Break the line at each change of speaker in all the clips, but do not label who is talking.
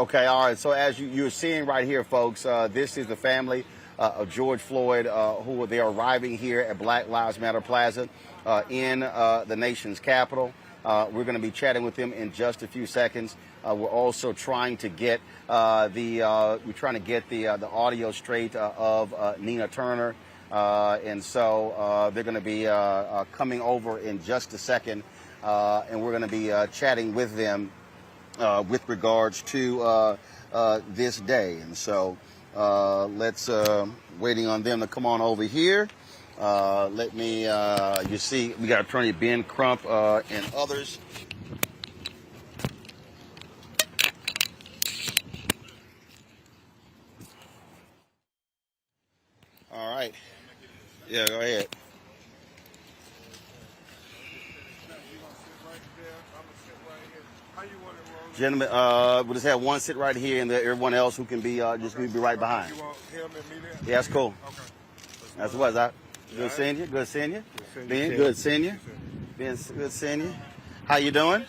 Okay, all right. So as you're seeing right here, folks, this is the family of George Floyd, who they are arriving here at Black Lives Matter Plaza in the nation's capital. We're going to be chatting with them in just a few seconds. We're also trying to get the audio straight of Nina Turner, and so they're going to be coming over in just a second, and we're going to be chatting with them with regards to this day. And so let's waiting on them to come on over here. Let me, you see, we got Attorney Ben Crump and others. All right. Yeah, go ahead. Gentlemen, we'll just have one sit right here, and everyone else who can be just be right behind.
You want him and me there?
Yeah, that's cool.
Okay.
That's what, Zach. Good seeing you. Good seeing you. Ben, good seeing you. Ben, good seeing you. How you doing?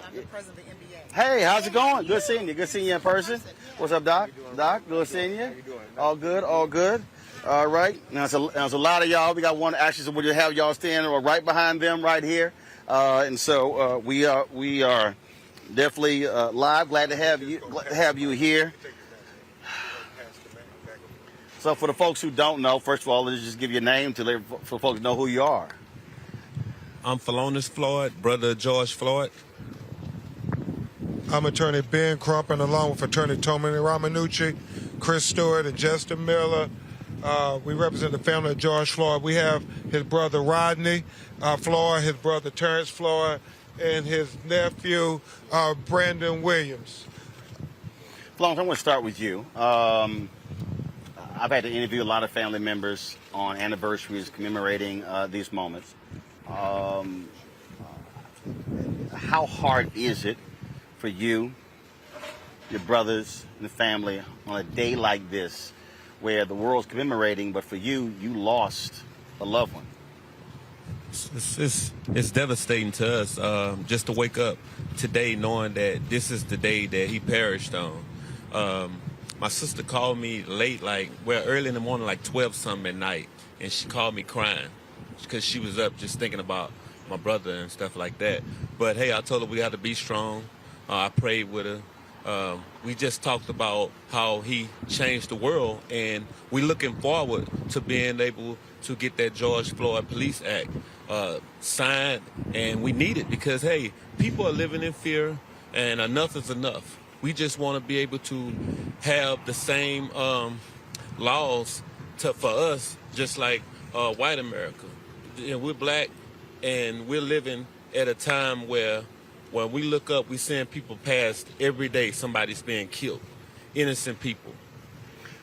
I'm the president of the NBA.
Hey, how's it going? Good seeing you. Good seeing you in person. What's up, Doc? Doc, good seeing you. All good, all good. All right. Now, there's a lot of y'all. We got one actually, so we'll have y'all standing right behind them right here. And so we are definitely live. Glad to have you here. So for the folks who don't know, first of all, let's just give you a name for folks to know who you are.
I'm Philonus Floyd, brother of George Floyd.
I'm Attorney Ben Crump, and along with Attorney Tommy Ramanucci, Chris Stewart, and Justin Miller, we represent the family of George Floyd. We have his brother Rodney Floyd, his brother Terrence Floyd, and his nephew Brandon Williams.
Philonus, I'm going to start with you. I've had to interview a lot of family members on anniversaries commemorating these moments. How hard is it for you, your brothers, and the family on a day like this where the world's commemorating, but for you, you lost a loved one?
It's devastating to us just to wake up today knowing that this is the day that he perished on. My sister called me late, early in the morning, 12-something at night, and she called me crying because she was up just thinking about my brother and stuff like that. But hey, I told her we had to be strong. I prayed with her. We just talked about how he changed the world, and we're looking forward to being able to get that George Floyd Police Act signed, and we need it because, hey, people are living in fear, and enough is enough. We just want to be able to have the same laws for us, just like white America. You know, we're black, and we're living at a time where when we look up, we're seeing people pass every day. Somebody's being killed, innocent people.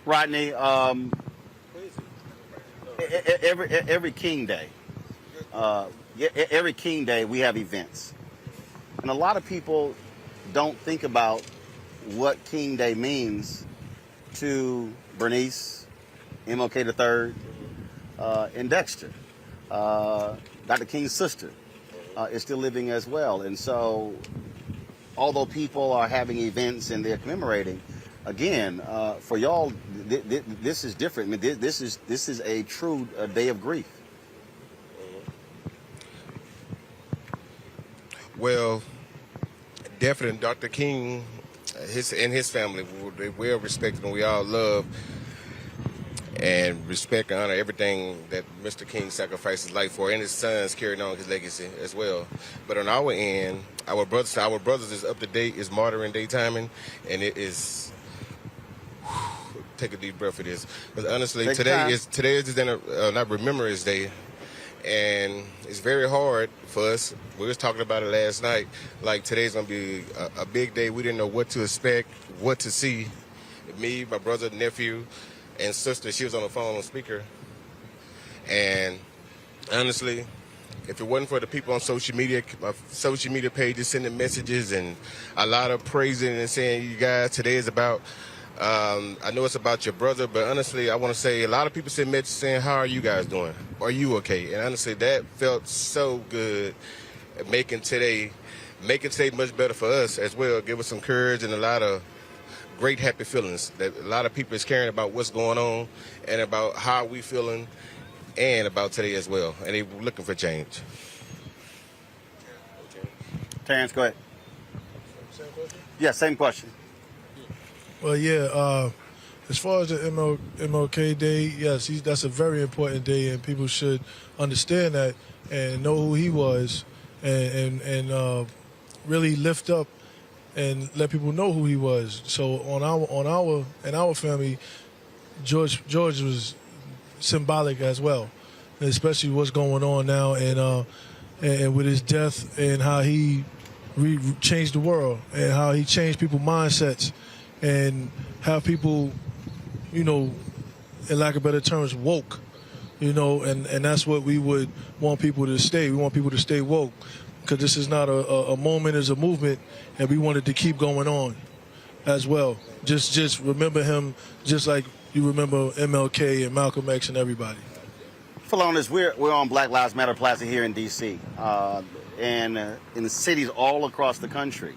Rodney, every King Day, we have events, and a lot of people don't think about what King Day means to Bernice, MLK III, and Dexter. Dr. King's sister is still living as well. And so, although people are having events and they're commemorating, again, for y'all, this is different. I mean, this is a true day of grief.
Well, definitely Dr. King and his family, they're well respected, and we all love and respect and honor everything that Mr. King sacrificed his life for, and his sons carrying on his legacy as well. But on our end, our brothers is up to date, is modern day timing, and it is. Take a deep breath for this, because honestly, today is not Remembrance Day, and it's very hard for us. We was talking about it last night. Like, today's gonna be a big day. We didn't know what to expect, what to see. Me, my brother, nephew, and sister, she was on the phone on speaker. And honestly, if it wasn't for the people on social media, my social media pages sending messages and a lot of praising and saying, you guys, today is about, I know it's about your brother, but honestly, I want to say a lot of people send messages saying, how are you guys doing? Are you okay? And honestly, that felt so good, making today make it stay much better for us as well. Give us some courage and a lot of great happy feelings that a lot of people is caring about what's going on and about how we feeling and about today as well. And they looking for change.
Terrence, go ahead.
Same question?
Yeah, same question.
Well, yeah, as far as the MLK Day, yes, that's a very important day, and people should understand that and know who he was and really lift up and let people know who he was. So in our family, George was symbolic as well, and especially what's going on now and with his death and how he changed the world and how he changed people's mindsets and how people, you know, in lack of better terms, woke, you know, and that's what we would want people to stay. We want people to stay woke because this is not a moment, it's a movement, and we wanted to keep going on as well. Just remember him just like you remember MLK and Malcolm X and everybody.
Philonis, we're on Black Lives Matter Plaza here in D.C. And in cities all across the country.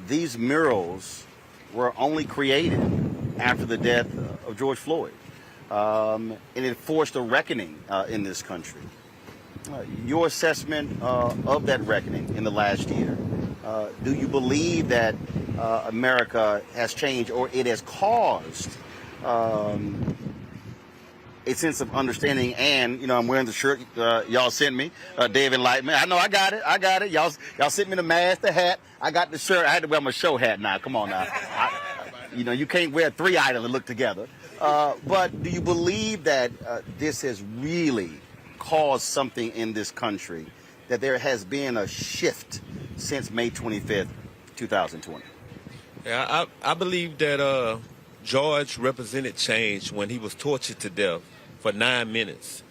These murals were only created after the death of George Floyd. And it forced a reckoning in this country. Your assessment of that reckoning in the last year, do you believe that America has changed or it has caused a sense of understanding? And, you know, I'm wearing the shirt y'all sent me, Day of Enlightenment. I know, I got it. Y'all sent me the mask, the hat. I got the shirt. I had to wear my show hat now. Come on now. You know, you can't wear 3 items and look together. But do you believe that this has really caused something in this country, that there has been a shift since May 25th, 2020?
Yeah, I believe that George represented change when he was tortured to death for 9 minutes.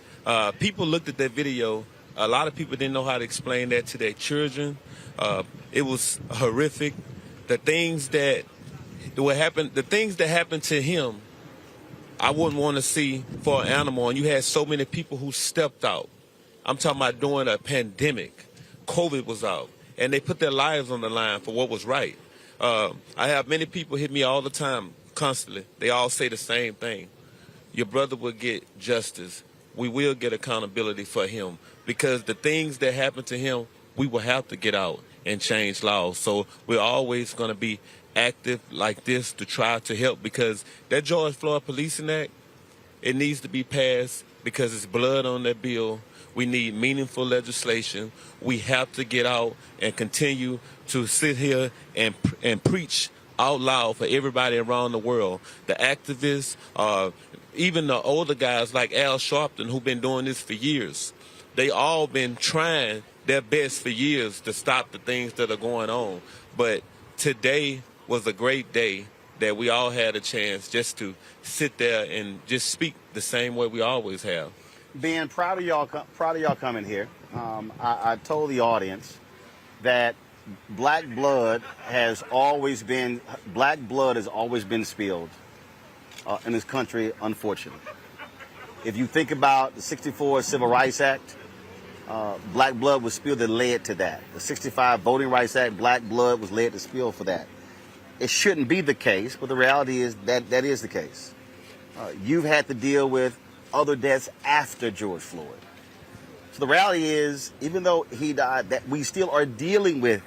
People looked at that video. A lot of people didn't know how to explain that to their children. It was horrific. The things that happened to him, I wouldn't want to see for an animal. And you had so many people who stepped out. I'm talking about during a pandemic. COVID was out. And they put their lives on the line for what was right. I have many people hit me all the time, constantly. They all say the same thing. Your brother will get justice. We will get accountability for him. Because the things that happened to him, we will have to get out and change laws. So we're always going to be active like this to try to help, because that George Floyd Policing Act, it needs to be passed because it's blood on that bill. We need meaningful legislation. We have to get out and continue to sit here and preach out loud for everybody around the world. The activists, even the older guys like Al Sharpton, who've been doing this for years, they all been trying their best for years to stop the things that are going on. But today was a great day that we all had a chance just to sit there and just speak the same way we always have.
Ben, proud of y'all coming here. I told the audience that black blood has always been spilled in this country, unfortunately. If you think about the 64 Civil Rights Act, black blood was spilled that led to that. The 65 Voting Rights Act, black blood was led to spill for that. It shouldn't be the case, but the reality is that is the case. You've had to deal with other deaths after George Floyd. So the reality is, even though he died, that we still are dealing with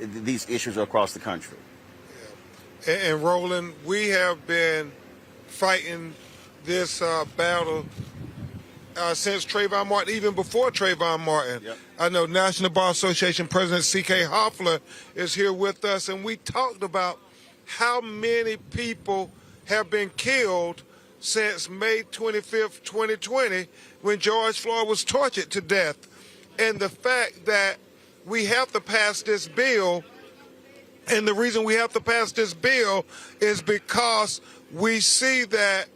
these issues across the country.
And Roland, we have been fighting this battle since Trayvon Martin, even before Trayvon Martin.
Yep.
I know National Bar Association President C.K. Hoffler is here with us, and we talked about how many people have been killed since May 25th, 2020, when George Floyd was tortured to death. And the fact that we have to pass this bill, and the reason we have to pass this bill is because we see that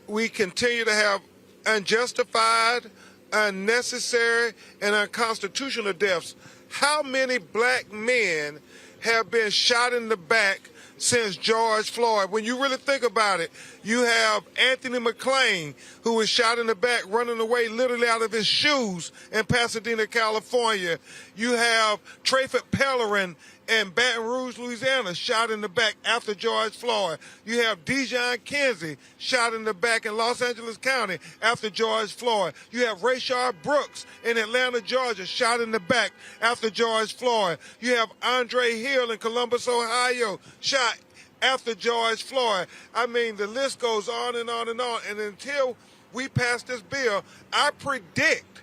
we continue to have unjustified, unnecessary, and unconstitutional deaths. How many black men have been shot in the back since George Floyd. When you really think about it, you have Anthony McClain, who was shot in the back running away literally out of his shoes in Pasadena, California. You have Trayford Pellerin in Baton Rouge, Louisiana, shot in the back after George Floyd. You have Dijon Kinsey shot in the back in Los Angeles County after George Floyd. You have Rayshard Brooks in Atlanta, Georgia, shot in the back after George Floyd. You have Andre Hill in Columbus, Ohio, shot after George Floyd. I mean, the list goes on and on and on. And until we pass this bill, I predict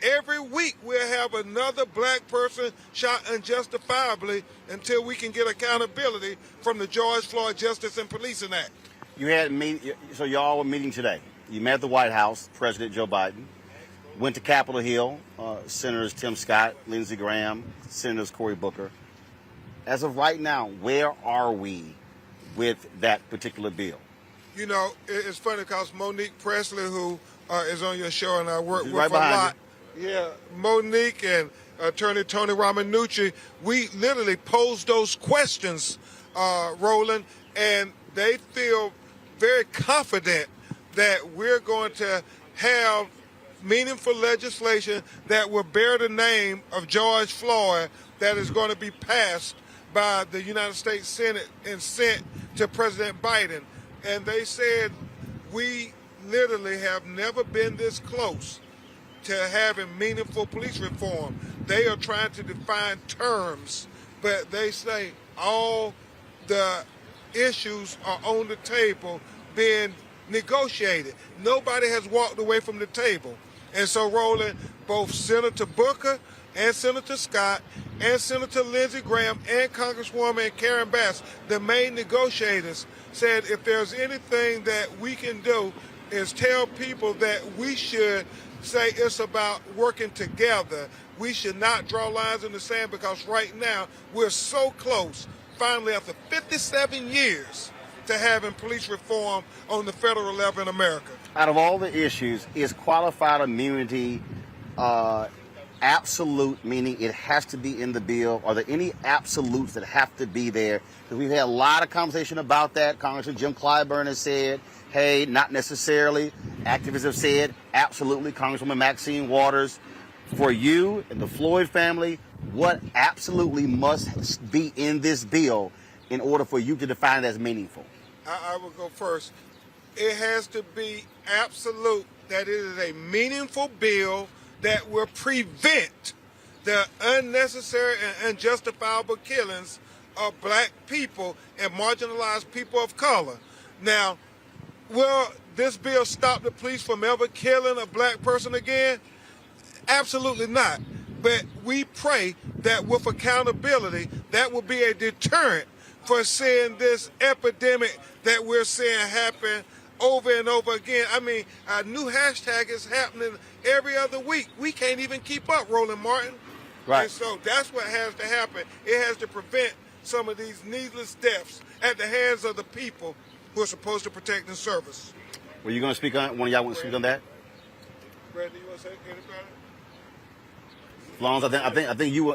every week we'll have another black person shot unjustifiably until we can get accountability from the George Floyd Justice and Policing Act.
You had so y'all were meeting today. You met at the White House, President Joe Biden. Went to Capitol Hill, Senators Tim Scott, Lindsey Graham, Senators Cory Booker. As of right now, where are we with that particular bill?
You know, it's funny because Monique Pressley, who is on your show and I work with
right
a lot.
You.
Yeah, Monique and Attorney Tony Ramanucci, we literally posed those questions, Roland, and they feel very confident that we're going to have meaningful legislation that will bear the name of George Floyd that is going to be passed by the United States Senate and sent to President Biden. And they said, we literally have never been this close to having meaningful police reform. They are trying to define terms, but they say all the issues are on the table being negotiated. Nobody has walked away from the table. And so, Roland, both Senator Booker and Senator Scott and Senator Lindsey Graham and Congresswoman Karen Bass, the main negotiators, said if there's anything that we can do is tell people that we should say it's about working together. We should not draw lines in the sand because right now we're so close, finally after 57 years, to having police reform on the federal level in America.
Out of all the issues, is qualified immunity absolute, meaning it has to be in the bill? Are there any absolutes that have to be there? Because we've had a lot of conversation about that. Congressman Jim Clyburn has said, hey, not necessarily. Activists have said, absolutely. Congresswoman Maxine Waters. For you and the Floyd family, what absolutely must be in this bill in order for you to define it as meaningful?
I will go first. It has to be absolute that it is a meaningful bill that will prevent the unnecessary and unjustifiable killings of black people and marginalized people of color. Now, will this bill stop the police from ever killing a black person again? Absolutely not. But we pray that with accountability, that will be a deterrent for seeing this epidemic that we're seeing happen over and over again. I mean, a new hashtag is happening every other week. We can't even keep up, Roland Martin.
Right.
And so that's what has to happen. It has to prevent some of these needless deaths at the hands of the people who are supposed to protect and serve us.
Were you going to speak on? One of y'all want to speak on that?
Brad, do you want to say anything about it?
As long as I think you were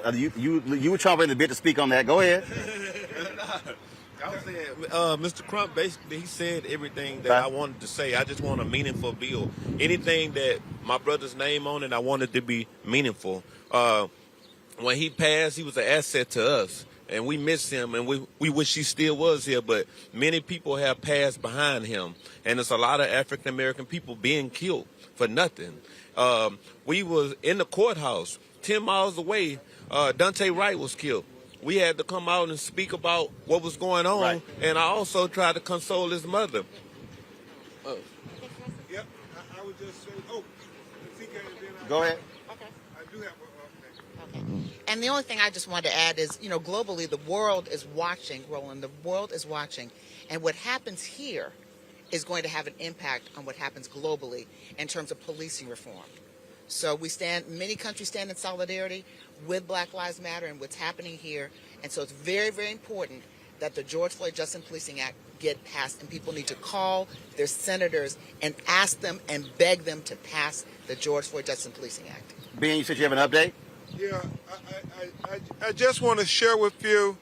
chomping at the bit to speak on that. Go ahead.
I was saying, Mr. Crump, basically, he said everything that I wanted to say. I just want a meaningful bill. Anything that my brother's name on it, I want it to be meaningful. When he passed, he was an asset to us, and we miss him, and we wish he still was here, but many people have passed behind him, and there's a lot of African-American people being killed for nothing. We was in the courthouse, 10 miles away, Dante Wright was killed. We had to come out and speak about what was going on, right. And I also tried to console his mother.
Yep, I would just say,
Go ahead.
Okay.
I do have
Okay. And the only thing I just wanted to add is, you know, globally, the world is watching, Roland. The world is watching. And what happens here is going to have an impact on what happens globally in terms of policing reform. So many countries stand in solidarity with Black Lives Matter and what's happening here. And so it's very, very important that the George Floyd Justice and Policing Act get passed, and people need to call their senators and ask them and beg them to pass the George Floyd Justice and Policing Act.
Ben, you said you have an update?
Yeah, I just want to share with you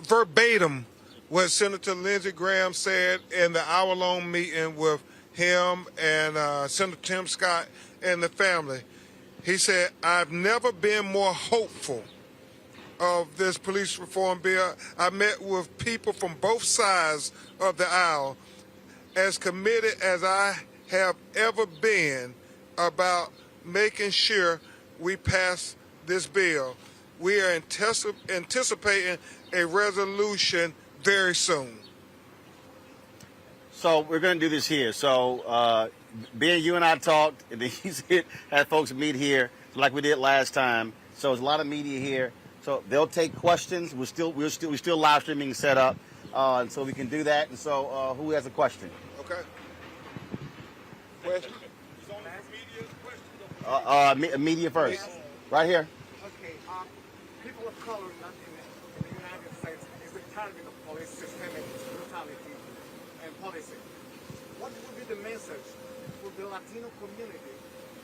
verbatim what Senator Lindsey Graham said in the hour-long meeting with him and Senator Tim Scott and the family. He said, I've never been more hopeful of this police reform bill. I met with people from both sides of the aisle, as committed as I have ever been about making sure we pass this bill. We are anticipating a resolution very soon.
So we're going to do this here. So Ben, you and I talked, and then he had folks meet here like we did last time. So there's a lot of media here. So they'll take questions. We're still live streaming set up, and so we can do that. And so who has a question?
Okay. Question?
Media first.
Yes.
Right here.
Okay, people of color in the United States is the target of police systemic brutality and policy. What would be the message for the Latino community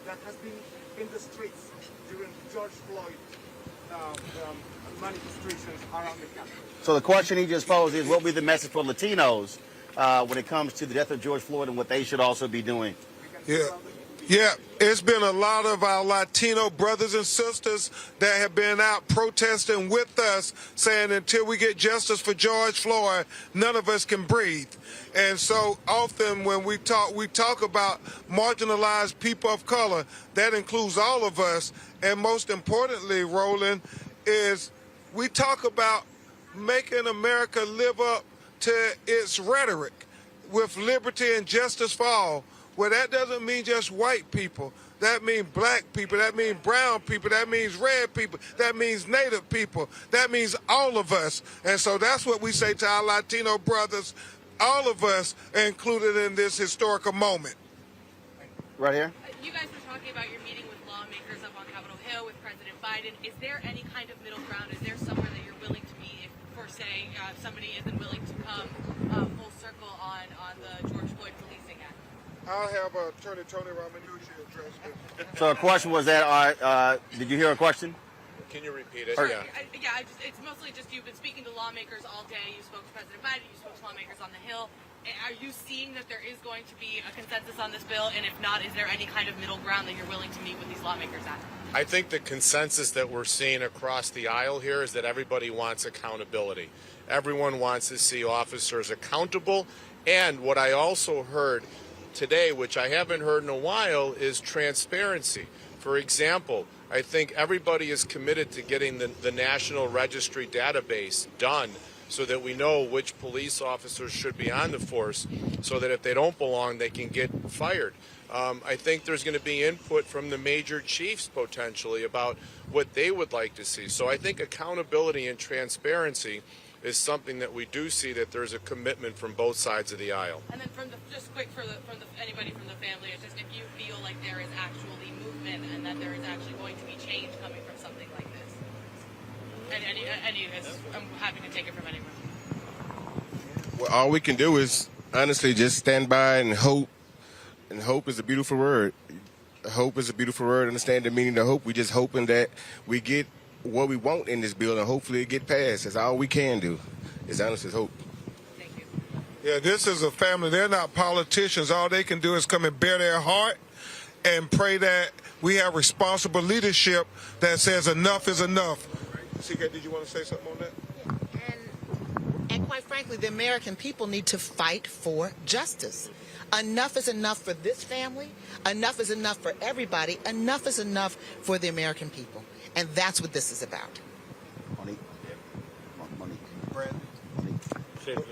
that has been in the streets during George Floyd manifestations around the country?
So the question he just posed is, what will be the message for Latinos when it comes to the death of George Floyd and what they should also be doing?
Yeah, it's been a lot of our Latino brothers and sisters that have been out protesting with us, saying until we get justice for George Floyd, none of us can breathe. And so often when we talk about marginalized people of color. That includes all of us. And most importantly, Roland, is we talk about making America live up to its rhetoric with liberty and justice for all. Well, that doesn't mean just white people. That means black people. That means brown people. That means red people. That means Native people. That means all of us. And so that's what we say to our Latino brothers. All of us are included in this historical moment.
Right here.
You guys were talking about your meeting with lawmakers up on Capitol Hill with President Biden. Is there any kind of middle ground? Is there somewhere that you're willing to be if, for say, somebody isn't willing to come full circle on the George Floyd policing act?
I'll have Attorney Tony Ramanucci address this.
So the question was that, did you hear a question?
Can you repeat it?
It's mostly just you've been speaking to lawmakers all day. You spoke to President Biden. You spoke to lawmakers on the Hill. Are you seeing that there is going to be a consensus on this bill? And if not, is there any kind of middle ground that you're willing to meet with these lawmakers at?
I think the consensus that we're seeing across the aisle here is that everybody wants accountability. Everyone wants to see officers accountable. And what I also heard today, which I haven't heard in a while, is transparency. For example, I think everybody is committed to getting the National Registry database done so that we know which police officers should be on the force, so that if they don't belong, they can get fired. I think there's going to be input from the major chiefs potentially about what they would like to see. So I think accountability and transparency is something that we do see that there's a commitment from both sides of the aisle.
And then just quick for anybody from the family, it's just if you feel like there is actually movement and that there is actually going to be change coming from something like this. I'm happy to take it from anyone.
Well, all we can do is honestly just stand by and hope. And hope is a beautiful word. Hope is a beautiful word. Understand the meaning of hope. We're just hoping that we get what we want in this bill, and hopefully it get passed. That's all we can do. Is honestly hope.
Thank you.
Yeah, this is a family. They're not politicians. All they can do is come and bear their heart and pray that we have responsible leadership that says enough is enough. CK, did you want to say something on that?
And quite frankly, the American people need to fight for justice. Enough is enough for this family. Enough is enough for everybody. Enough is enough for the American people. And that's what this is about.
Monique. Monique.
Brandon?
Can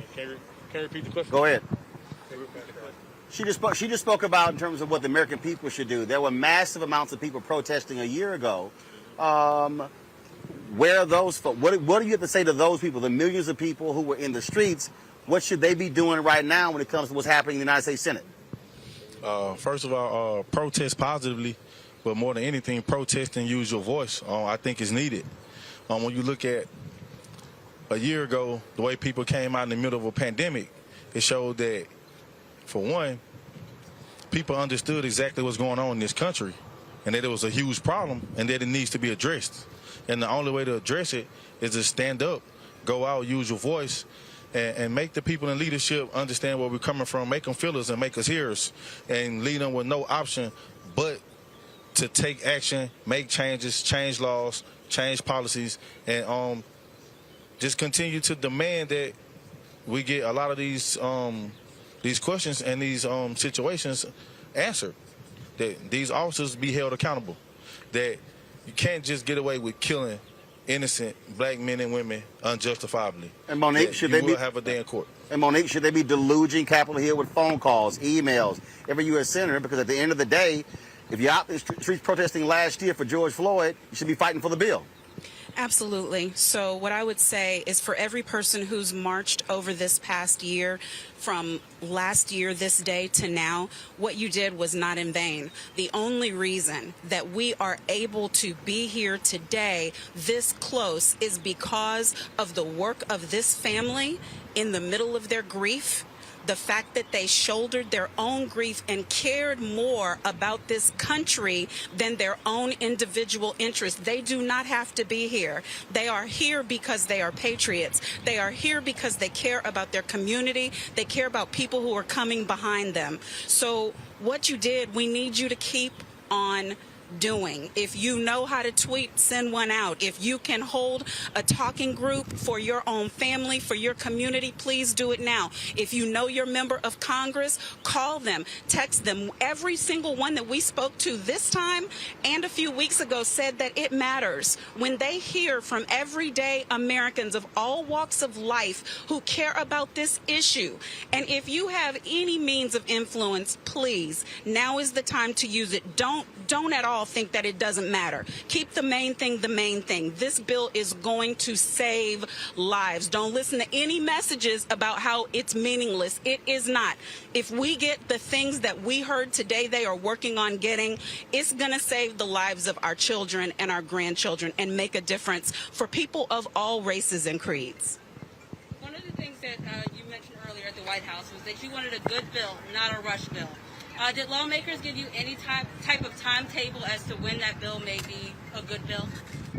you repeat the question?
Go ahead. She just spoke about in terms of what the American people should do. There were massive amounts of people protesting a year ago. Where are those folks? What do you have to say to those people, the millions of people who were in the streets? What should they be doing right now when it comes to what's happening in the United States Senate?
First of all, protest positively, but more than anything, protest and use your voice. I think is needed. When you look at a year ago, the way people came out in the middle of a pandemic, it showed that, for one, people understood exactly what's going on in this country and that it was a huge problem and that it needs to be addressed. And the only way to address it is to stand up, go out, use your voice, and make the people in leadership understand where we're coming from, make them feel us and make us hearers, and lead them with no option but to take action, make changes, change laws, change policies, and just continue to demand that we get a lot of these questions and these situations answered, that these officers be held accountable, that you can't just get away with killing innocent black men and women unjustifiably.
And Monique, should they be
have a day in court?
And Monique, should they be deluging Capitol Hill with phone calls, emails, every U.S. senator? Because at the end of the day, if you're out in the streets protesting last year for George Floyd, you should be fighting for the bill.
Absolutely. So what I would say is, for every person who's marched over this past year, from last year, this day to now, what you did was not in vain. The only reason that we are able to be here today this close is because of the work of this family in the middle of their grief. The fact that they shouldered their own grief and cared more about this country than their own individual interests. They do not have to be here. They are here because they are patriots. They are here because they care about their community. They care about people who are coming behind them. So what you did, we need you to keep on doing. If you know how to tweet, send one out. If you can hold a talking group for your own family, for your community, please do it now. If you know your member of Congress, call them, text them. Every single one that we spoke to this time and a few weeks ago said that it matters when they hear from everyday Americans of all walks of life who care about this issue. And if you have any means of influence, please, now is the time to use it. Don't at all think that it doesn't matter. Keep the main thing the main thing. This bill is going to save lives. Don't listen to any messages about how it's meaningless. It is not. If we get the things that we heard today they are working on getting, it's going to save the lives of our children and our grandchildren and make a difference for people of all races and creeds.
One of the things that you mentioned earlier at the White House was that you wanted a good bill, not a rush bill. Did lawmakers give you any type of timetable as to when that bill may be a good bill?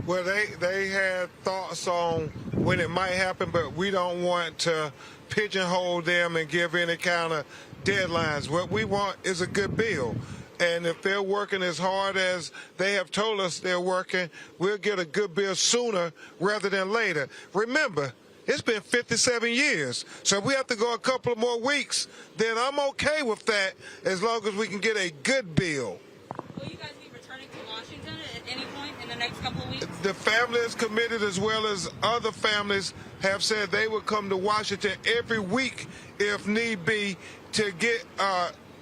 Well, they had thoughts on when it might happen, but we don't want to pigeonhole them and give any kind of deadlines. What we want is a good bill. And if they're working as hard as they have told us they're working, we'll get a good bill sooner rather than later. Remember, it's been 57 years, so if we have to go a couple of more weeks, then I'm okay with that as long as we can get a good bill.
Will you guys be returning to Washington at any point in the next couple of weeks?
The family is committed, as well as other families have said they will come to Washington every week if need be to get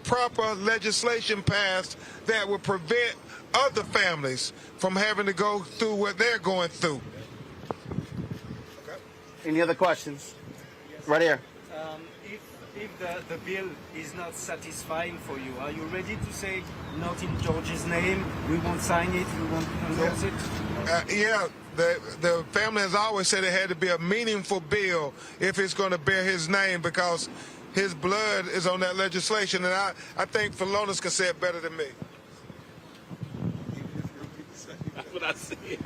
proper legislation passed that will prevent other families from having to go through what they're going through.
Any other questions? Right here.
If the bill is not satisfying for you, are you ready to say, not in George's name, we won't sign it, we won't endorse it?
Yeah, the family has always said it had to be a meaningful bill if it's going to bear his name, because his blood is on that legislation, and I think Philonis can say it better than me.
That's what I said.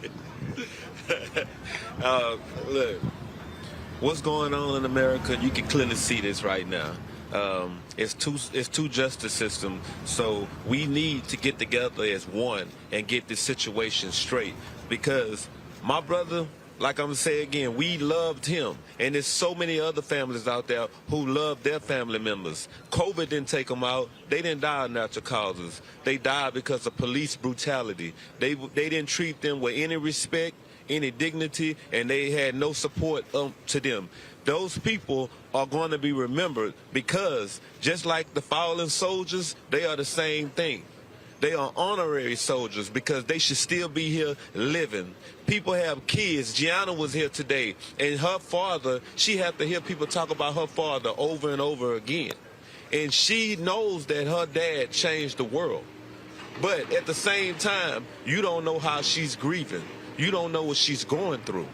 Look. What's going on in America? You can clearly see this right now. It's two justice systems, so we need to get together as one and get this situation straight. Because my brother, like I'm gonna say again, we loved him, and there's so many other families out there who love their family members. COVID didn't take them out. They didn't die of natural causes. They died because of police brutality. They didn't treat them with any respect, any dignity, and they had no support to them. Those people are going to be remembered because just like the fallen soldiers, they are the same thing. They are honorary soldiers because they should still be here living. People have kids. Gianna was here today, and her father, she had to hear people talk about her father over and over again. And she knows that her dad changed the world. But at the same time, you don't know how she's grieving. You don't know what she's going through.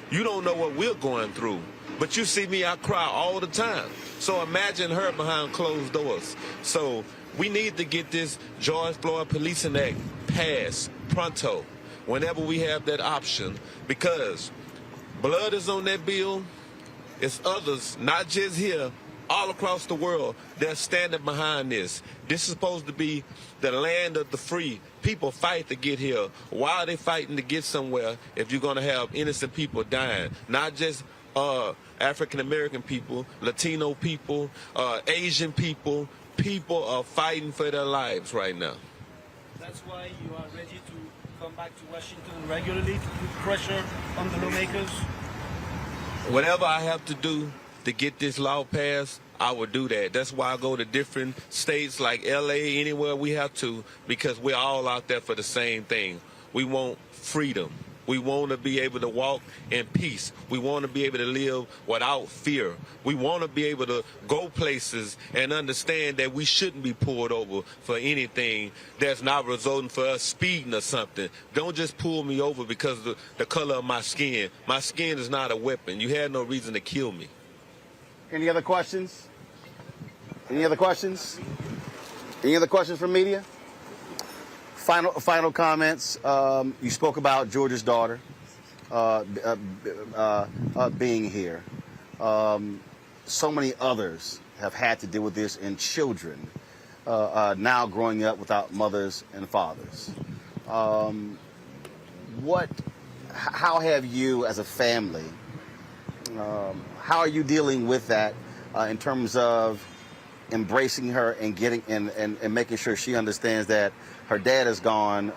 You don't know what we're going through. But you see me, I cry all the time. So imagine her behind closed doors. So we need to get this George Floyd Policing Act passed pronto, whenever we have that option, because blood is on that bill. it's others, not just here, all across the world, they're standing behind this. This is supposed to be the land of the free. People fight to get here. Why are they fighting to get somewhere if you're going to have innocent people dying? Not just African-American people, Latino people, Asian people. People are fighting for their lives right now.
That's why you are ready to come back to Washington regularly to put pressure on the lawmakers?
Whatever I have to do to get this law passed, I will do that. That's why I go to different states like LA, anywhere we have to, because we're all out there for the same thing. We want freedom. We want to be able to walk in peace. We want to be able to live without fear. We want to be able to go places and understand that we shouldn't be pulled over for anything that's not resulting for us speeding or something. Don't just pull me over because of the color of my skin. My skin is not a weapon. You had no reason to kill me.
Any other questions? Any other questions? Any other questions from media? Final comments. You spoke about George's daughter being here. So many others have had to deal with this, and children now growing up without mothers and fathers. How have you, as a family, how are you dealing with that in terms of embracing her and getting and making sure she understands that her dad is gone,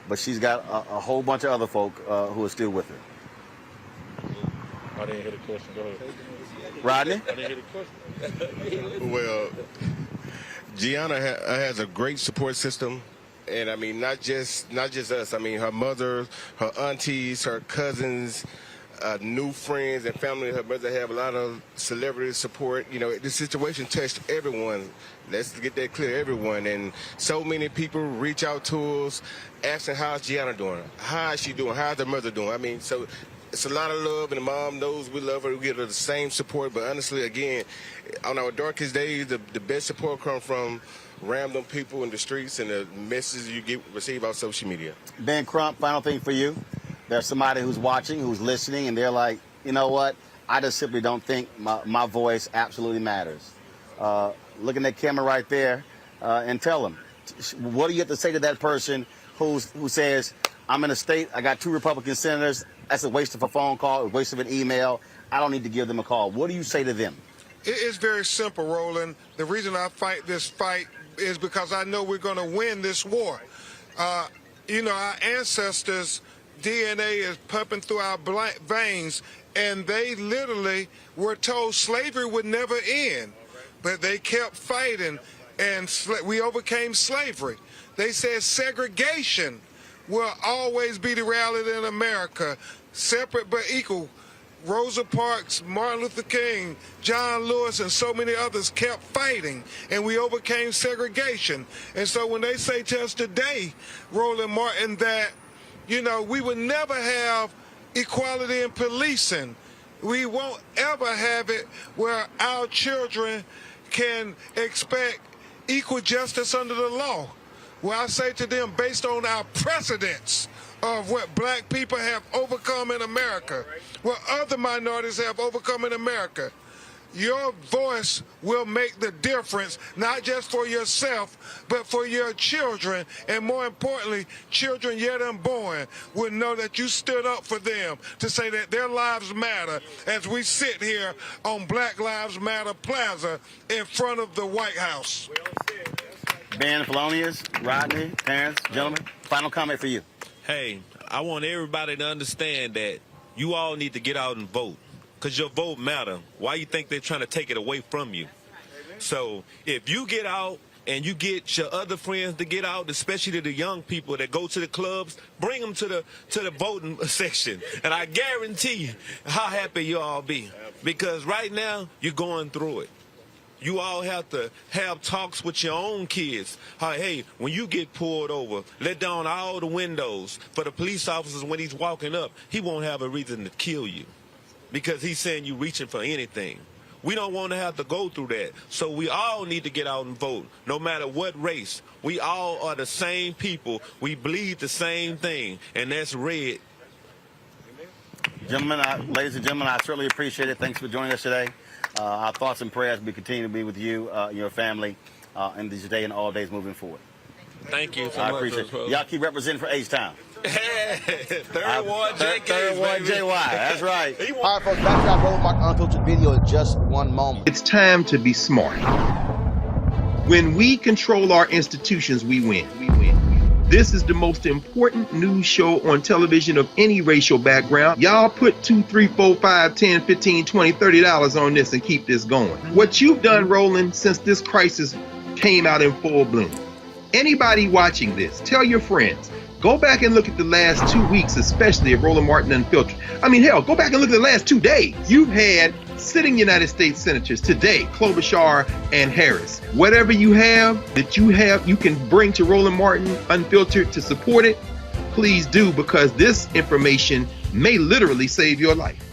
but she's got a whole bunch of other folk who are still with her?
I didn't hear the question. Go ahead.
Rodney?
I didn't hear the question.
Well, Gianna has a great support system. And I mean, not just us. I mean, her mother, her aunties, her cousins, new friends and family. Her brother have a lot of celebrity support. You know, the situation touched everyone. Let's get that clear, everyone. And so many people reach out to us asking, how's Gianna doing? How is she doing? How's her mother doing? I mean, so it's a lot of love, and the mom knows we love her. We give her the same support. But honestly, again, on our darkest days, the best support comes from random people in the streets and the messages you receive on social media.
Ben Crump, final thing for you. There's somebody who's watching, who's listening, and they're like, you know what? I just simply don't think my voice absolutely matters. Look in that camera right there and tell them. What do you have to say to that person who says, I'm in a state, I got 2 Republican senators, that's a waste of a phone call, a waste of an email, I don't need to give them a call. What do you say to them?
It's very simple, Roland. The reason I fight this fight is because I know we're going to win this war. You know, our ancestors' DNA is pumping through our veins, and they literally were told slavery would never end. But they kept fighting, and we overcame slavery. They said segregation will always be the reality in America, separate but equal. Rosa Parks, Martin Luther King, John Lewis, and so many others kept fighting, and we overcame segregation. And so when they say to us today, Roland Martin, that, you know, we would never have equality in policing, we won't ever have it where our children can expect equal justice under the law. Well, I say to them, based on our precedents of what black people have overcome in America, what other minorities have overcome in America, your voice will make the difference, not just for yourself, but for your children. And more importantly, children yet unborn will know that you stood up for them to say that their lives matter as we sit here on Black Lives Matter Plaza in front of the White House.
Ben, Felonious, Rodney, Terrence, gentlemen, final comment for you.
Hey, I want everybody to understand that you all need to get out and vote, because your vote matter. Why you think they're trying to take it away from you? So if you get out and you get your other friends to get out, especially the young people that go to the clubs, bring them to the voting section. And I guarantee how happy you all be, because right now you're going through it. You all have to have talks with your own kids. Hey, when you get pulled over, let down all the windows. For the police officers, when he's walking up, he won't have a reason to kill you because he's saying you reaching for anything. We don't want to have to go through that. So we all need to get out and vote, no matter what race. We all are the same people. We bleed the same thing, and that's red.
Gentlemen, ladies and gentlemen, I certainly appreciate it. Thanks for joining us today. Our thoughts and prayers will continue to be with you and your family in this day and all days moving forward.
Thank you so
I
much.
appreciate it. Y'all keep representing for H-Town.
Third Ward JK.
Third Ward JY. That's right.
All right, folks, back to our Roland Martin Unfiltered video in just one moment.
It's time to be smart. When we control our institutions, we win. This is the most important news show on television of any racial background. Y'all put $2, $3, $4, $5, $10, $15, $20, $30 on this and keep this going. What you've done, Roland, since this crisis came out in full bloom. Anybody watching this, tell your friends. Go back and look at the last 2 weeks, especially of Roland Martin Unfiltered. I mean, hell, go back and look at the last 2 days. You've had sitting United States senators today, Klobuchar and Harris. Whatever you have you can bring to Roland Martin Unfiltered to support it, please do, because this information may literally save your life.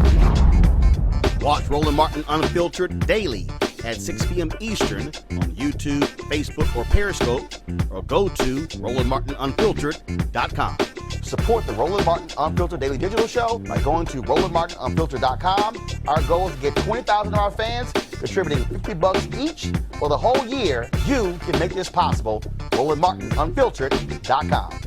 Watch Roland Martin Unfiltered daily at 6 p.m. Eastern on YouTube, Facebook, or Periscope, or go to RolandMartinUnfiltered.com.
Support the Roland Martin Unfiltered Daily Digital Show by going to RolandMartinUnfiltered.com. Our goal is to get 20,000 of our fans contributing $50 each for the whole year. You can make this possible. RolandMartinUnfiltered.com.